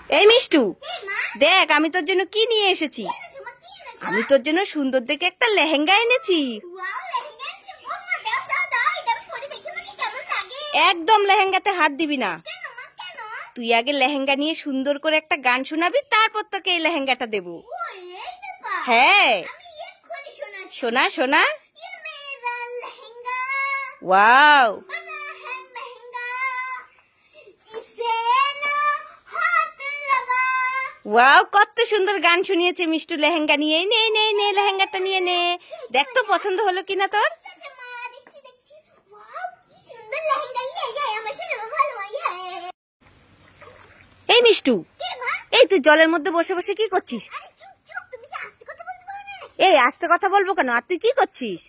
এই মিষ্টু, দেখ আমি তোর জন্য কি নিয়ে এসেছি। আমি তোর জন্য সুন্দর দেখে একটা লেহেঙ্গা এনেছি। একদম লেহেঙ্গাতে হাত দিবি না। তুই আগে লেহেঙ্গা নিয়ে সুন্দর করে একটা গান শোনাবি, তারপর তোকে এই লেহেঙ্গাটা দেবো। হ্যাঁ, শোনা শোনা। ওয়াও, ওয়াও, কত সুন্দর গান শুনিয়েছে মিষ্টু লেহেঙ্গা নিয়ে। নে নে নে, লেহেঙ্গাটা নিয়ে নে। দেখ তো পছন্দ হলো কিনা তোর। এই মিষ্টু, এই তুই জলের মধ্যে বসে বসে কি করছিস? এই আস্তে কথা বলবো কেন? আর তুই কি করছিস?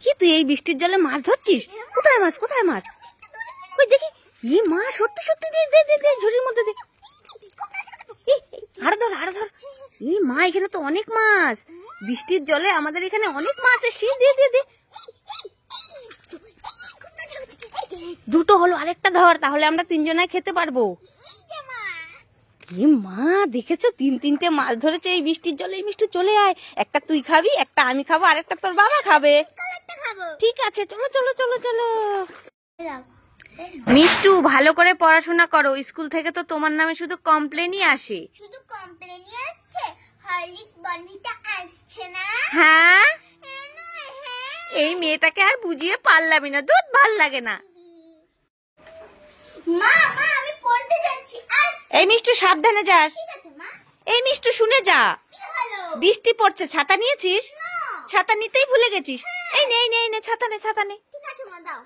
কি তুই এই বৃষ্টির জলে মাছ ধরছিস? কোথায় মাছ, কোথায় মাছ? ওই দেখি। ই মা, সত্যি সত্যি, দে দে দে, ঝুড়ির মধ্যে দে। আরে ধর, আরে ধর। ই মা, এখানে তো অনেক মাছ। বৃষ্টির জলে আমাদের এখানে অনেক মাছ এসে। দে দে দে। দুটো হলো, আরেকটা ধর, তাহলে আমরা তিনজনায় খেতে পারবো। মা, দেখেছো তিনটে মাছ ধরেছে এই বৃষ্টির জলে। এই মিষ্টু চলে আয়, একটা তুই খাবি, একটা আমি খাবো, আর একটা তোর বাবা খাবে। ঠিক আছে, চলো চলো চলো চলো। মিষ্টু, ভালো করে পড়াশোনা করো। স্কুল থেকে তো তোমার নামে শুধু কমপ্লেনই আসে। শুধু কমপ্লেনই আসছে, হরলিক্স বনভিটা আসছে না। হ্যাঁ, এই মেয়েটাকে আর বুঝিয়ে পারলামই না, দুধ ভাল লাগে না। মা মা, আমি পড়তে যাচ্ছি, আসছি। এই মিষ্টু, সাবধানে যাস। ঠিক আছে মা। এই মিষ্টু, শুনে যা। কি হলো? বৃষ্টি পড়ছে, ছাতা নিয়েছিস? না। ছাতা নিতেই ভুলে গেছিস। এই নে নে নে, ছাতা নে, ছাতা নে। ঠিক আছে মা, দাও।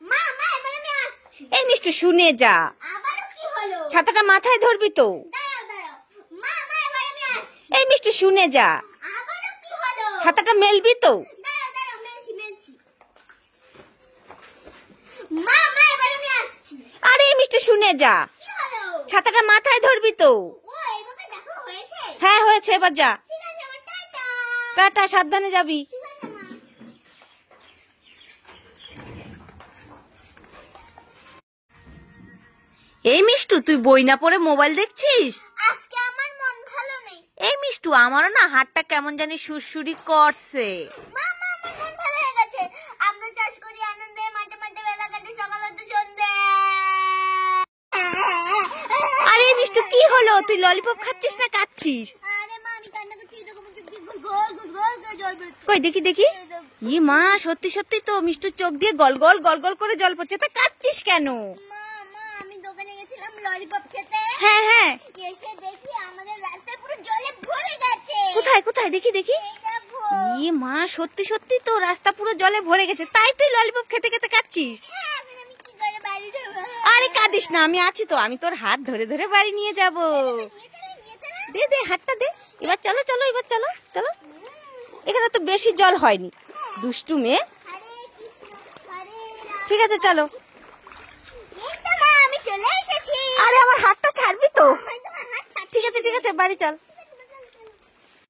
মা মা, এবার আমি আসছি। এই মিষ্টু, শুনে যা। আবারও কি হলো? ছাতাটা মাথায় ধরবি তো। দাঁড়াও দাঁড়াও। মা মা, এবার আমি আসছি। এই মিষ্টু, শুনে যা। আবারও কি হলো? ছাতাটা মেলবি তো। দাঁড়াও দাঁড়াও, মেলছি মেলছি। মা মা, এবার আমি আসছি। আরে মিষ্টু, শুনে যা। কি হলো? ছাতাটা মাথায় ধরবি তো। ও, এইভাবে দেখো হয়েছে। হ্যাঁ, হয়েছে, এবার যা। ঠিক আছে মা, টাটা। টাটা, সাবধানে যাবি। ঠিক আছে মা। এই মিষ্টু, তুই বই না পড়ে মোবাইল দেখছিস? আজকে আমার মন ভালো নেই। এই মিষ্টু, আমারও না হাতটা কেমন জানি সুরসুরি করছে। মা মা, আমার মন ভালো হয়ে গেছে। আমরা চাষ করি আনন্দে, মাঠে মাঠে বেলা কাটে, সকাল হতে সন্ধে। আরে মিষ্টু, কি হলো? তুই ললিপপ খাচ্ছিস না কাচ্ছিস? আরে মা, আমি কান্না করছি, দেখো মুখ দিয়ে গোল গোল গোল করে জল পড়ছে। কই দেখি দেখি। ই মা, সত্যি সত্যি তো মিষ্টুর চোখ দিয়ে গল গল গল গল করে জল পড়ছে। তা কাচ্ছিস কেন? মা মা, আমি দোকানে গেছিলাম ললিপপ খেতে। হ্যাঁ হ্যাঁ। এসে দেখি আমাদের রাস্তায় পুরো জলে ভরে গেছে। কোথায় কোথায়, দেখি দেখি। এই দেখো। ই মা, সত্যি সত্যি তো রাস্তা পুরো জলে ভরে গেছে। তাই তুই ললিপপ খেতে খেতে কাচ্ছিস? হ্যাঁ, এখন আমি কি করে বাড়ি যাবো? আরে কাঁদিস না, আমি আছি তো। আমি তোর হাত ধরে ধরে বাড়ি নিয়ে যাব। নিয়ে চলো। দে দে, হাতটা দে। এবার চলো চলো, এবার চলো চলো। এখানে তো বেশি জল হয়নি। দুষ্টু মেয়ে। হরে কৃষ্ণ হরে রাম। ঠিক আছে, চলো। এই তো মা, আমি চলে এসেছি। আরে আমার হাতটা ছাড়বি তো। তোমার হাত ছাড়। ঠিক আছে ঠিক আছে, বাড়ি চল।